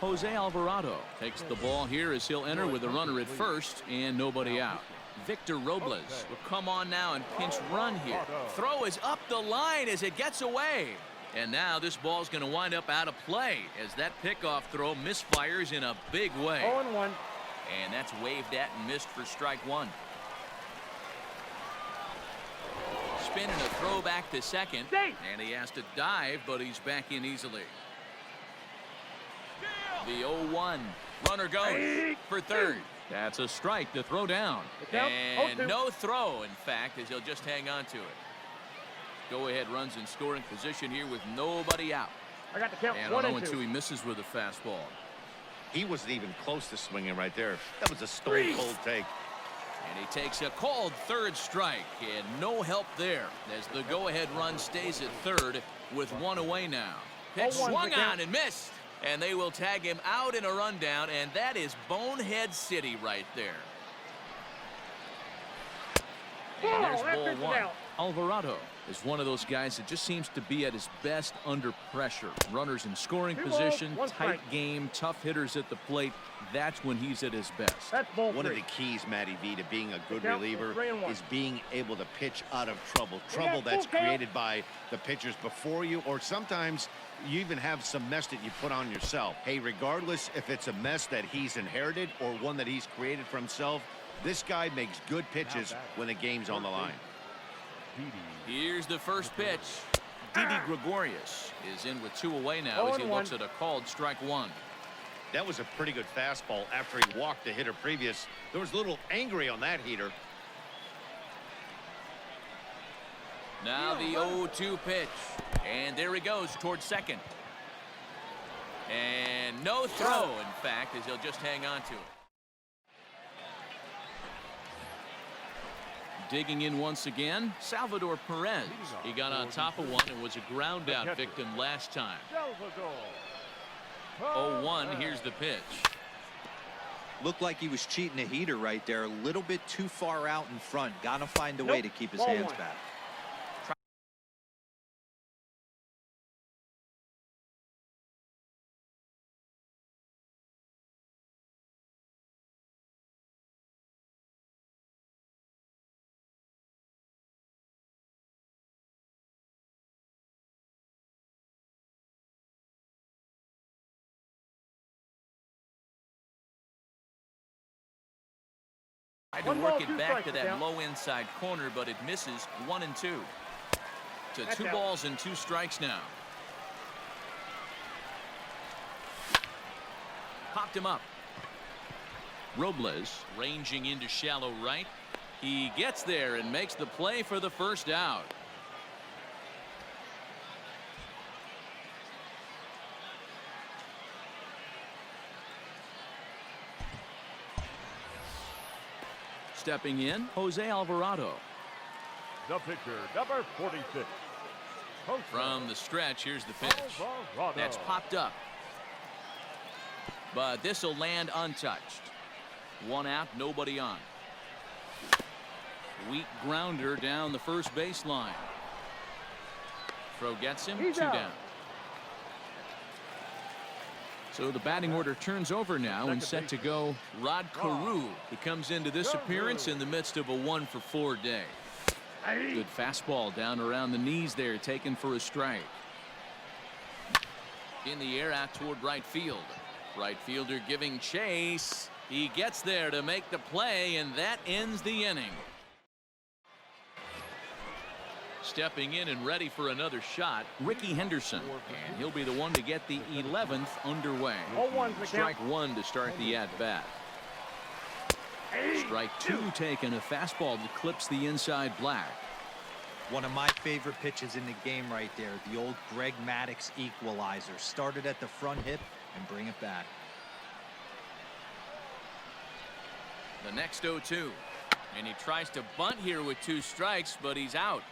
Jose Alvarado takes the ball here as he'll enter with a runner at first and nobody out. Victor Robles will come on now and pinch run here. Throw is up the line as it gets away. And now this ball's going to wind up out of play as that pickoff throw misfires in a big way. 0-1. And that's waved at and missed for strike one. Spinning a throw back to second. And he has to dive, but he's back in easily. The 0-1. Runner goes for third. That's a strike to throw down. And no throw, in fact, as he'll just hang on to it. Go-ahead runs in scoring position here with nobody out. I got the count. And on 0-2, he misses with a fastball. He wasn't even close to swinging right there. That was a stone-cold take. And he takes a called third strike, and no help there as the go-ahead run stays at third with one away now. Pitch swung on and missed. And they will tag him out in a rundown, and that is Bonehead City right there. And there's ball one. Alvarado is one of those guys that just seems to be at his best under pressure. Runners in scoring position, tight game, tough hitters at the plate. That's when he's at his best. One of the keys, Matty V, to being a good reliever is being able to pitch out of trouble. Trouble that's created by the pitchers before you, or sometimes you even have some mess that you put on yourself. Hey, regardless if it's a mess that he's inherited or one that he's created for himself, this guy makes good pitches when the game's on the line. Here's the first pitch. Didi Gregorius is in with two away now as he looks at a called strike one. That was a pretty good fastball after he walked the hitter previous. There was a little angry on that heater. Now the 0-2 pitch. And there he goes towards second. And no throw, in fact, as he'll just hang on to it. Digging in once again, Salvador Perez. He got on top of one and was a ground out victim last time. 0-1, here's the pitch. Looked like he was cheating a heater right there. A little bit too far out in front. Gotta find a way to keep his hands back. Tried to work it back to that low inside corner, but it misses. 1-2. To 2 balls and 2 strikes now. Popped him up. Robles ranging into shallow right. He gets there and makes the play for the first out. Stepping in, Jose Alvarado. The pitcher, number 46. From the stretch, here's the pitch. That's popped up. But this will land untouched. 1 out, nobody on. Weak grounder down the first baseline. Throw gets him, 2 down. So the batting order turns over now and set to go. Rod Carew. He comes into this appearance in the midst of a 1-for-4 day. Good fastball down around the knees there, taken for a strike. In the air out toward right field. Right fielder giving chase. He gets there to make the play, and that ends the inning. Stepping in and ready for another shot, Ricky Henderson, and he'll be the one to get the 11th underway. Strike 1 to start the at-bat. Strike 2 taken, a fastball that clips the inside black. One of my favorite pitches in the game right there, the old Greg Maddux equalizer. Started at the front hip and bring it back. The next 0-2, and he tries to bunt here with 2 strikes, but he's out.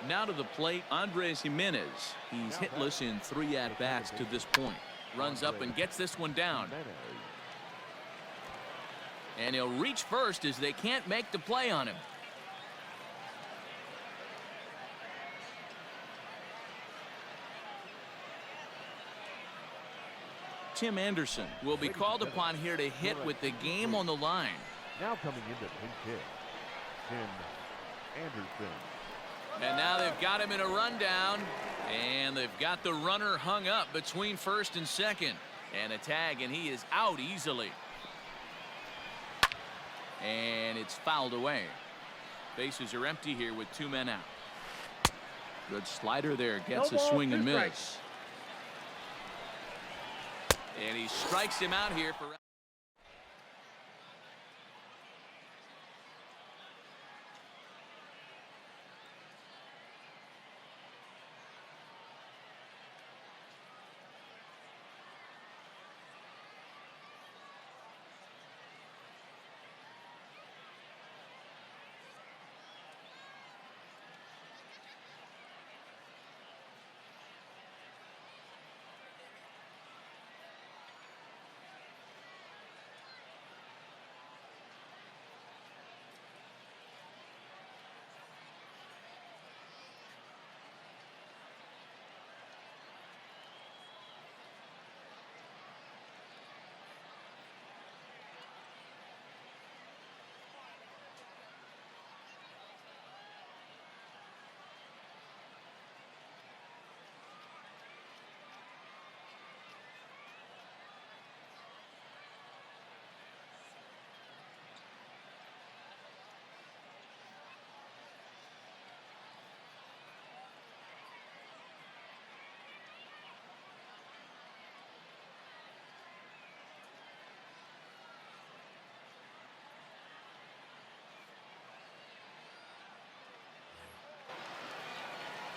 Now to the plate, Andres Jimenez. He's hitless in 3 at-bats to this point. Runs up and gets this one down. And he'll reach first as they can't make the play on him. Tim Anderson will be called upon here to hit with the game on the line. Now coming into pinch hit, Tim Anderson. And now they've got him in a rundown, and they've got the runner hung up between first and second. And a tag, and he is out easily. And it's fouled away. Bases are empty here with 2 men out. Good slider there, gets a swing and miss. And he strikes him out here for...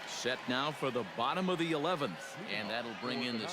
Set now for the bottom of the 11th, and that'll bring in the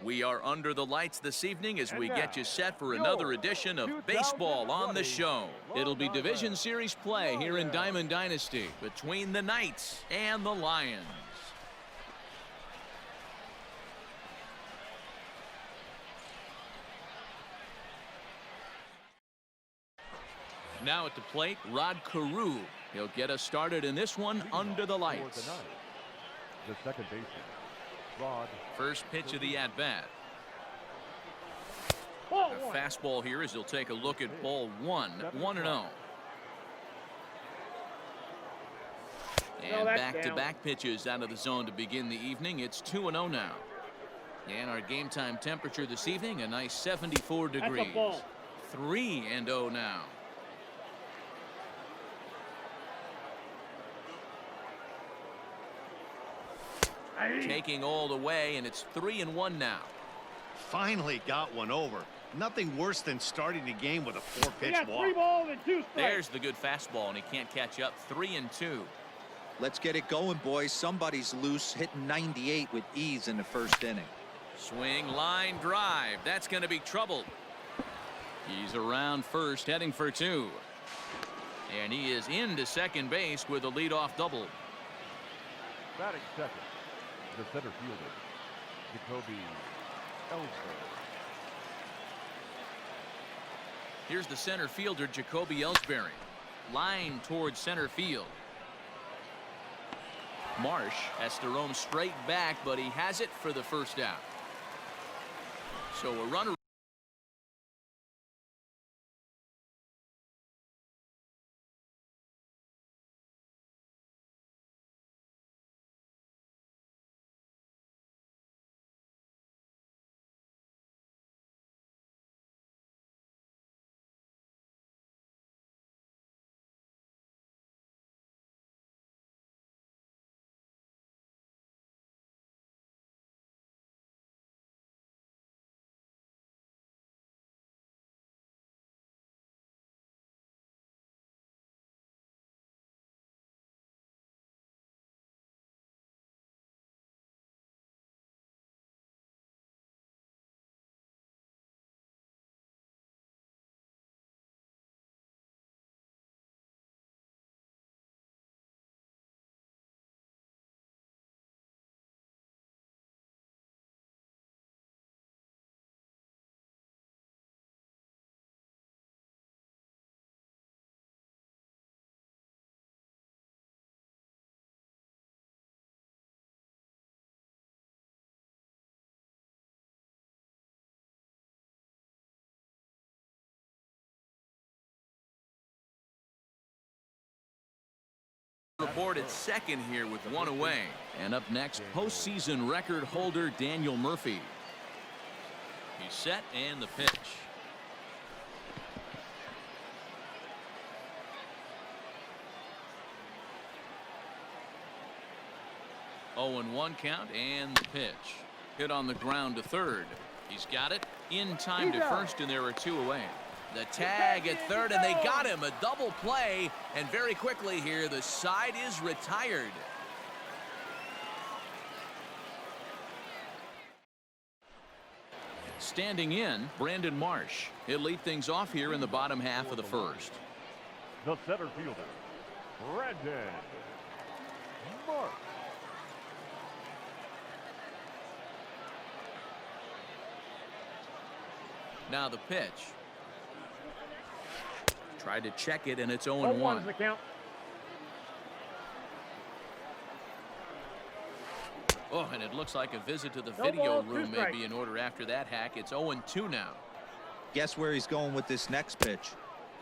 We are under the lights this evening as we get you set for another edition of Baseball on the Show. It'll be Division Series play here in Diamond Dynasty between the Knights and the Lions. Now at the plate, Rod Carew. He'll get us started in this one under the lights. The second baseman, Rod. First pitch of the at-bat. A fastball here as he'll take a look at ball one, 1-0. And back-to-back pitches out of the zone to begin the evening. It's 2-0 now. And our game time temperature this evening, a nice 74 degrees. 3-0 now. Taking all the way, and it's 3-1 now. Finally got one over. Nothing worse than starting the game with a 4-pitch walk. 3 balls and 2 strikes. There's the good fastball, and he can't catch up. 3-2. Let's get it going, boys. Somebody's loose, hitting 98 with ease in the first inning. Swing, line, drive. That's going to be trouble. He's around first, heading for 2. And he is into second base with a leadoff double. Batting second, the center fielder, Jacoby Ellsbury. Here's the center fielder, Jacoby Ellsbury. Line towards center field. Marsh has to roam straight back, but he has it for the first out. So a runner report at second here with one away. And up next, postseason record holder Daniel Murphy. He's set, and the pitch. Oh, and 1 count, and the pitch. Hit on the ground to third. He's got it in time to first, and there are 2 away. The tag at third, and they got him. A double play, and very quickly here, the side is retired. Standing in, Brandon Marsh. He'll lead things off here in the bottom half of the first. The center fielder, Brandon Marsh. Now the pitch. Tried to check it, and it's 0-1. The count. Oh, and it looks like a visit to the video room may be in order after that hack. It's 0-2 now. Guess where he's going with this next pitch?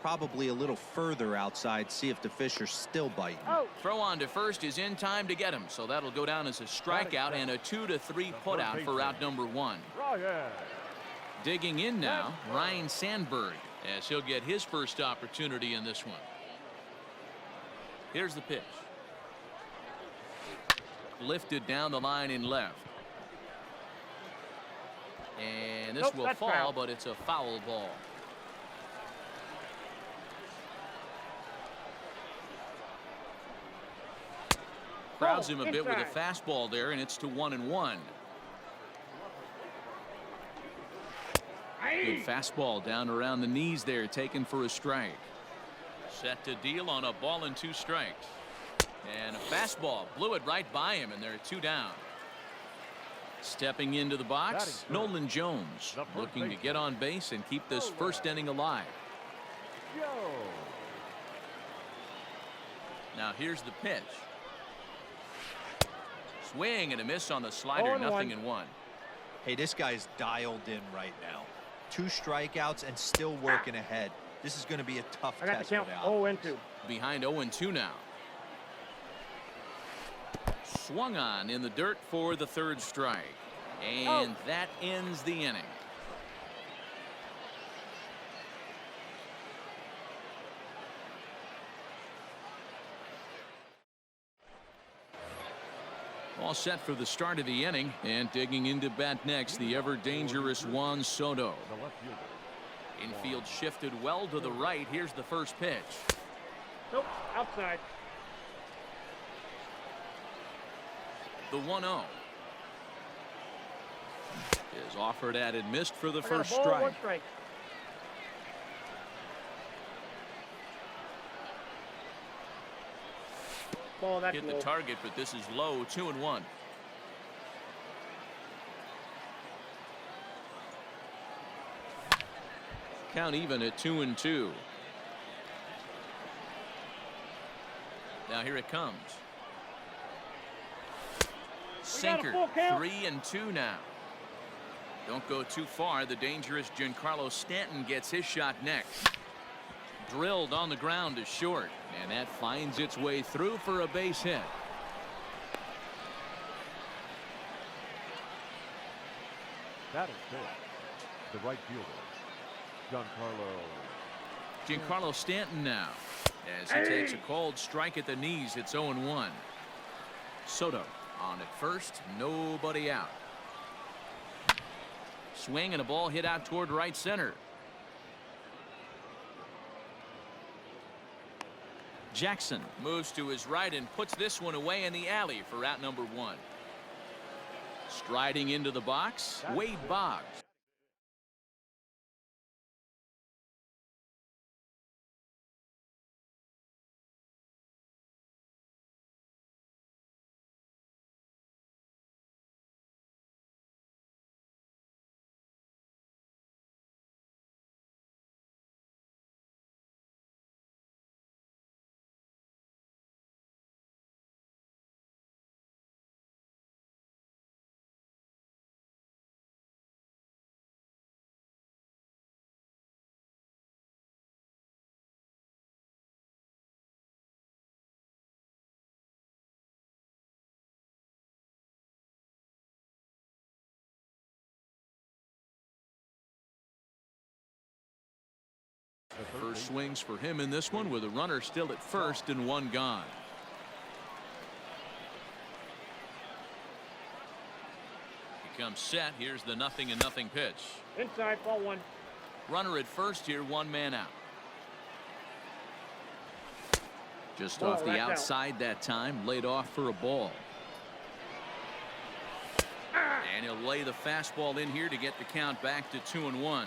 Probably a little further outside. See if the fish are still biting. Throw on to first is in time to get him, so that'll go down as a strikeout and a 2-3 putout for out number 1. Digging in now, Ryan Sandberg, as he'll get his first opportunity in this one. Here's the pitch. Lifted down the line in left. And this will fall, but it's a foul ball. Crowds him a bit with a fastball there, and it's to 1-1. Good fastball down around the knees there, taken for a strike. Set to deal on a ball and 2 strikes. And a fastball blew it right by him, and there are 2 down. Stepping into the box, Nolan Jones, looking to get on base and keep this first inning alive. Now here's the pitch. Swing and a miss on the slider, 0-1. Hey, this guy's dialed in right now. 2 strikeouts and still working ahead. This is going to be a tough test for Al. 0-2. Behind 0-2 now. Swung on in the dirt for the 3rd strike. And that ends the inning. All set for the start of the inning, and digging into bat next, the ever dangerous Juan Soto. Infield shifted well to the right. Here's the first pitch. Nope, outside. The 1-0 is offered at and missed for the first strike. Ball, that's hit the low. target, but this is low. 2-1. Count even at 2-2. Now here it comes. Sinker. 3-2 now. Don't go too far. The dangerous Giancarlo Stanton gets his shot next. Drilled on the ground to short, and that finds its way through for a base hit. That is fair. The right fielder, Giancarlo Stanton now, as he takes a cold strike at the knees. It's 0-1. Soto on at first, nobody out. Swing and a ball hit out toward right center. Jackson moves to his right and puts this one away in the alley for out number 1. Striding into the box, Wade Boggs. First swings for him in this one, with a runner still at first and 1 gone. He comes set. Here's the 0-0 pitch. Inside, ball 1. Runner at first here, 1 man out. Just off the outside that time, laid off for a ball. And he'll lay the fastball in here to get the count back to 2-1.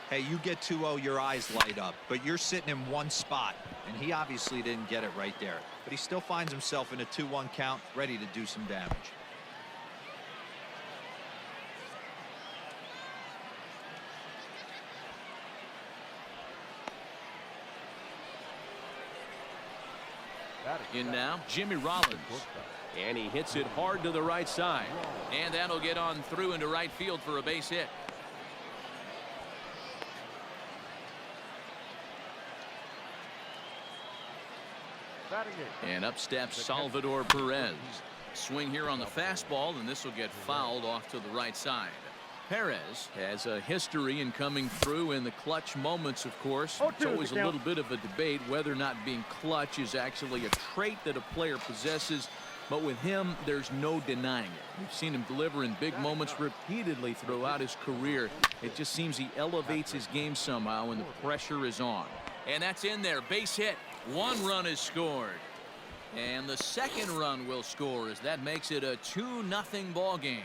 Hey, you get 2-0, your eyes light up, but you're sitting in one spot, and he obviously didn't get it right there. But he still finds himself in a 2-1 count, ready to do some damage. In now, Jimmy Rollins. And he hits it hard to the right side. And that'll get on through into right field for a base hit. And up steps Salvador Perez. Swing here on the fastball, and this will get fouled off to the right side. Perez has a history in coming through in the clutch moments, of course. It's always a little bit of a debate whether or not being clutch is actually a trait that a player possesses. But with him, there's no denying it. We've seen him deliver in big moments repeatedly throughout his career. It just seems he elevates his game somehow when the pressure is on. And that's in there. Base hit. 1 run is scored. And the second run will score as that makes it a 2-0 ball game.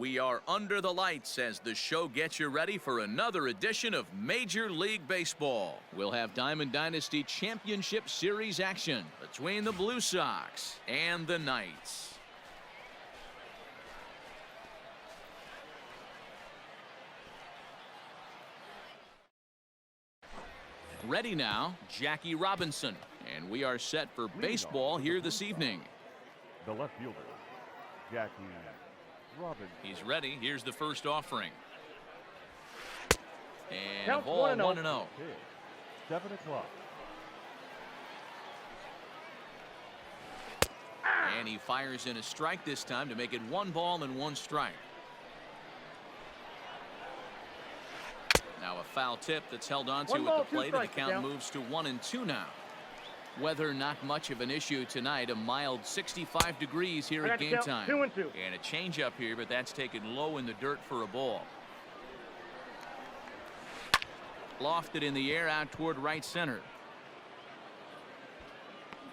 We are under the lights as the show gets you ready for another edition of Major League Baseball. We'll have Diamond Dynasty Championship Series action between the Blue Sox and the Knights. Ready now, Jackie Robinson. And we are set for baseball here this evening. The left fielder, Jackie Robinson. He's ready. Here's the first offering. And Count ball 1-0. 1-0. 7 o'clock. And he fires in a strike this time to make it 1 ball and 1 strike. Now a foul tip that's held on to 1 at ball, the 2 plate, and the strikes, count Miguel. moves to 1-2 now. Weather not much of an issue tonight. A mild 65 degrees here at game time. 2-2. And a changeup here, but that's taken low in the dirt for a ball. Lofted in the air out toward right center.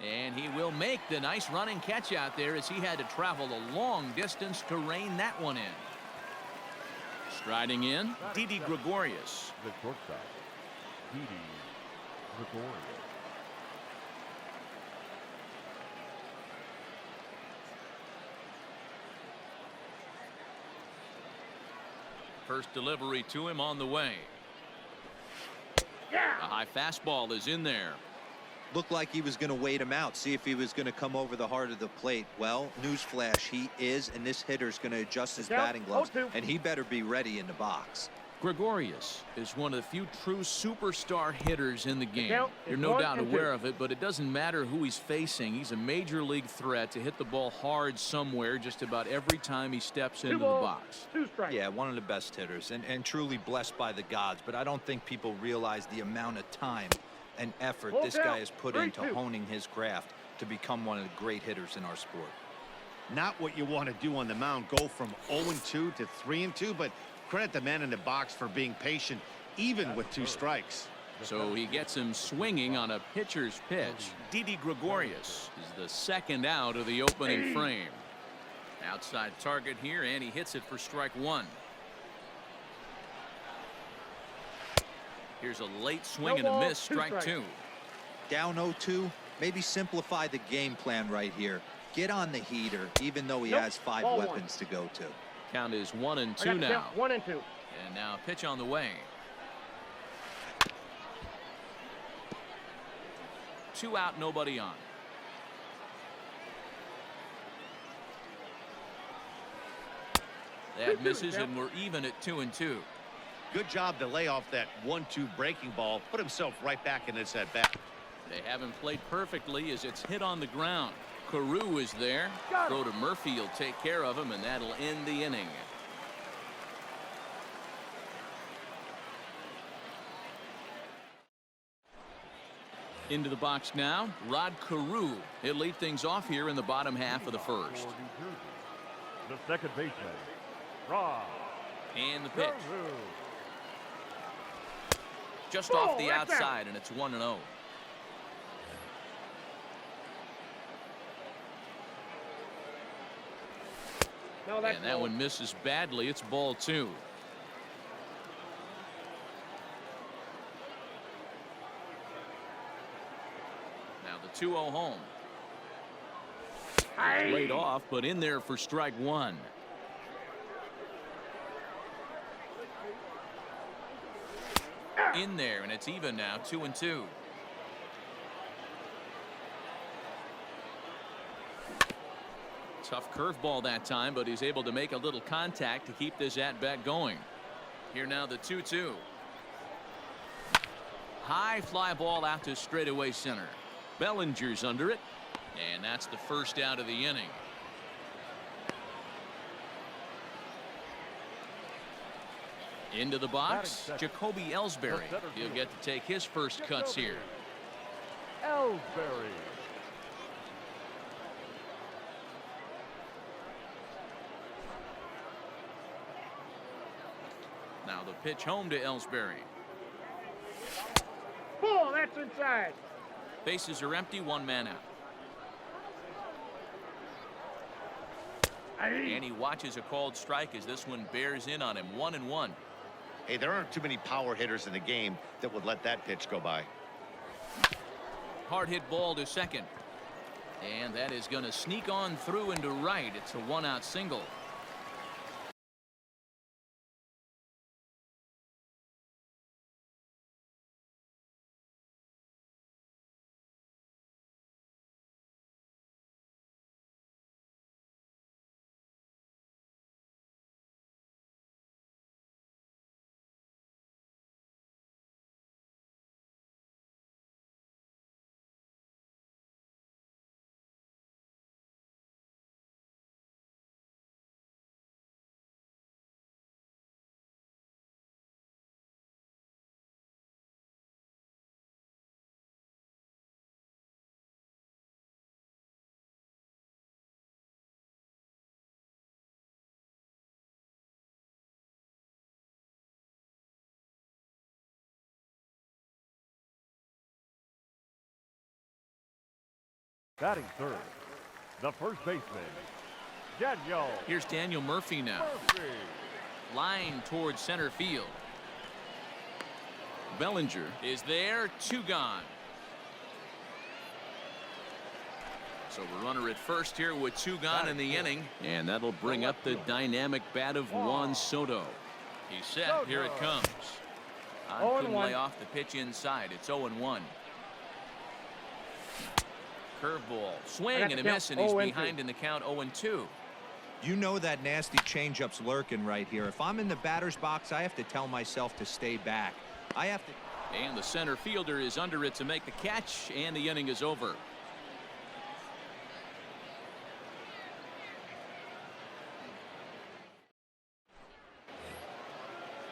And he will make the nice running catch out there as he had to travel a long distance to rein that one in. Striding in, Didi Gregorius. The shortstop, Didi Gregorius. First delivery to him on the way. Yeah. A high fastball is in there. Looked like he was going to wait him out, see if he was going to come over the heart of the plate. Well, newsflash, he is, and this hitter's going to adjust his Yeah, batting gloves, 0-2. and he better be ready in the box. Gregorius is one of the few true superstar hitters in the game. count is You're no 1 doubt and aware 2. of it, but it doesn't matter who he's facing. He's a major league threat to hit the ball hard somewhere just about every time he steps 2 into the balls, box. 2 strikes. Yeah, one of the best hitters, and truly blessed by the gods, but I don't think people realize the amount of time and effort Full this count, guy has put into 3-2. honing his craft to become one of the great hitters in our sport. Not what you want to do on the mound, go from 0-2 to 3-2, but credit the man in the box for being patient even with 2 strikes. So he gets him swinging on a pitcher's pitch. Didi Gregorius is the second out of the opening frame. Outside target here, and he hits it for strike 1. Here's a late swing and a miss, strike 2. Down 0-2, maybe simplify the game plan right here. Get on the heater, even though he Nope, has 5 ball weapons to go to. Count is 1-2 I got now. count 1 and 2. And now a pitch on the way. 2 out, nobody on. That misses, and we're even at 2-2. Good job to lay off that 1-2 breaking ball, put himself right back in this at bat. They haven't played perfectly as it's hit on the ground. Carew is there. Got Throw him. to Murphy, he'll take care of him, and that'll end the inning. Into the box now, Rod Carew. He'll lead things off here in the bottom half of the first. For New Jersey, the second baseman, Rod And the pitch. Carew. Just Ball, off the right there. outside, and it's 1-0. No, that's And that ball. one misses badly. It's ball 2. Now the 2-0 home. Hey. Laid off, but in there for strike 1. In there, and it's even now, 2-2. Tough curveball that time, but he's able to make a little contact to keep this at-bat going. Here now the 2-2. High fly ball out to straightaway center. Bellinger's under it, and that's the first out of the inning. Into the box, Jacoby Ellsbury. He'll get to take his first cuts here. Ellsbury. Now the pitch home to Ellsbury. Ball, that's inside. Bases are empty, 1 man out. And he watches a called strike as this one bears in on him. 1-1. Hey, there aren't too many power hitters in the game that would let that pitch go by. Hard hit ball to second. And that is going to sneak on through into right. It's a 1-out single. Batting third, the first baseman, Daniel. Here's Daniel Murphy now. Murphy. Line towards center field. Bellinger is there. 2 gone. So a runner at first here with 2 gone in the inning. And that'll bring up the dynamic bat of Juan Soto. He's set. Here it comes. Couldn't lay off the pitch inside. It's 0-1. Curveball. Swing and a miss, and he's behind in the count. 0-2. You know that nasty changeup's lurking right here. If I'm in the batter's box, I have to tell myself to stay back. I have to. And the center fielder is under it to make the catch, and the inning is over.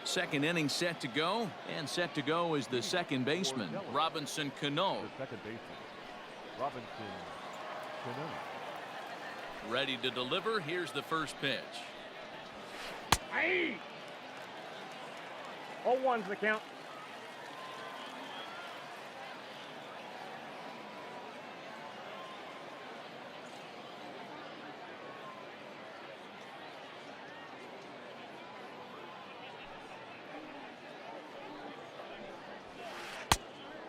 Second inning set to go, and set to go is the second baseman, Robinson Cano. The second baseman, Robinson Cano. Ready to deliver. Here's the first pitch. Hey! 0-1's the count.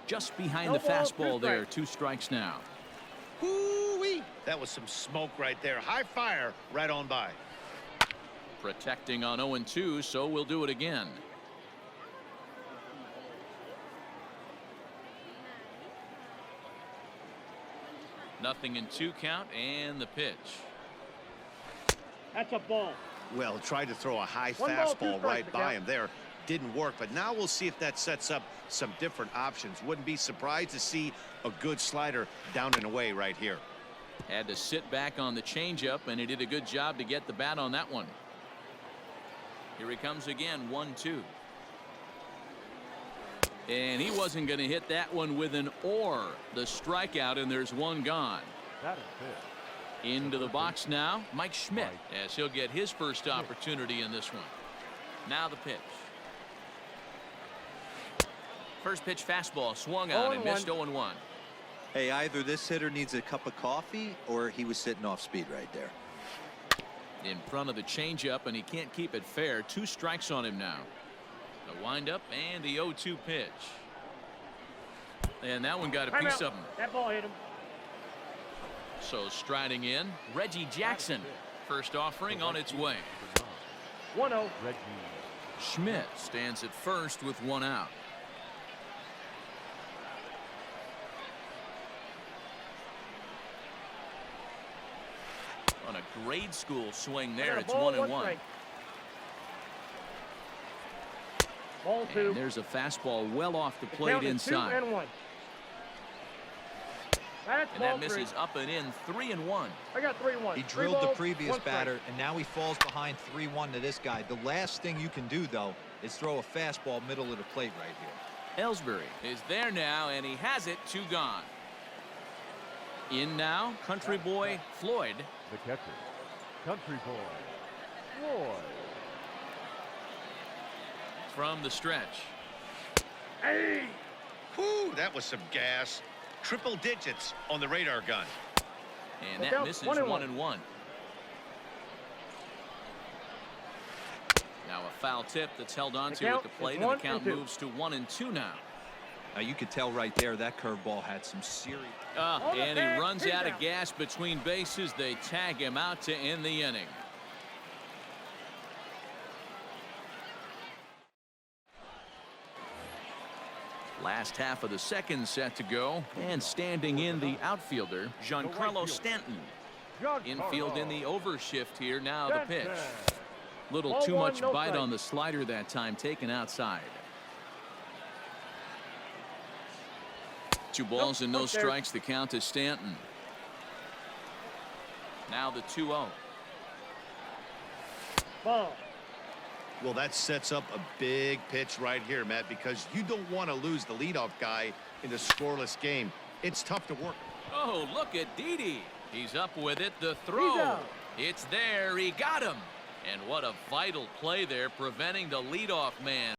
Just behind the fastball there. 2 strikes now. Woo-wee. That was some smoke right there. High fire right on by. Protecting on 0-2, so we'll do it again. Nothing in 2 count, and the pitch. That's a ball. Well, tried to throw a high 1 ball, 2 fastball strikes right to by count. him there. Didn't work, but now we'll see if that sets up some different options. Wouldn't be surprised to see a good slider down and away right here. Had to sit back on the changeup, and he did a good job to get the bat on that one. Here he comes again. 1-2. And he wasn't going to hit that one with an or. The strikeout, and there's 1 gone. That is it. Into the box now, Mike Schmidt, as he'll get his first opportunity in this one. Now the pitch. First pitch fastball swung on and missed. 0-1. Hey, either this hitter needs a cup of coffee or he was sitting off speed right there. In front of the changeup, and he can't keep it fair. 2 strikes on him now. The windup and the 0-2 pitch. And that one got a piece of him. That ball hit him. So striding in, Reggie Jackson. First offering on its way. 1-0. Reggie. Schmidt stands at first with 1 out. On a grade school swing there, it's 1-1. Ball 2. And there's a fastball well off the plate Count is inside. 2-1. That's And ball that misses 3. up and in. 3-1. I got 3-1. He 3 drilled the balls, previous 1 strike. batter, and now he falls behind 3-1 to this guy. The last thing you can do, though, is throw a fastball middle of the plate right here. Ellsbury is there now, and he has it. 2 gone. In now, country boy Floyd. The catcher, country boy, Floyd. From the stretch. Hey! Whoo, that was some gas. Triple digits on the radar gun. And that Look out, misses. 1-1. 1-1. foul tip that's held on The to at count the is plate, and the 1 count and 2. moves to 1-2 now. Now you could tell right there that curveball had some serious. And he runs out of gas between bases. They tag him out to end the inning. Last half of the second set to go, and standing in the outfielder, Giancarlo Stanton. Infield in the overshift here. Now the pitch. Little Ball too one, much no bite strike. on the slider that time, taken outside. 2 balls and no up there. strikes. The count to Stanton. Now the 2-0. Ball. Well, that sets up a big pitch right here, Matt, because you don't want to lose the leadoff guy in a scoreless game. It's tough to work. Oh, look at Didi. He's up with it. The He's throw. out. It's there. He got him. And what a vital play there, preventing the leadoff man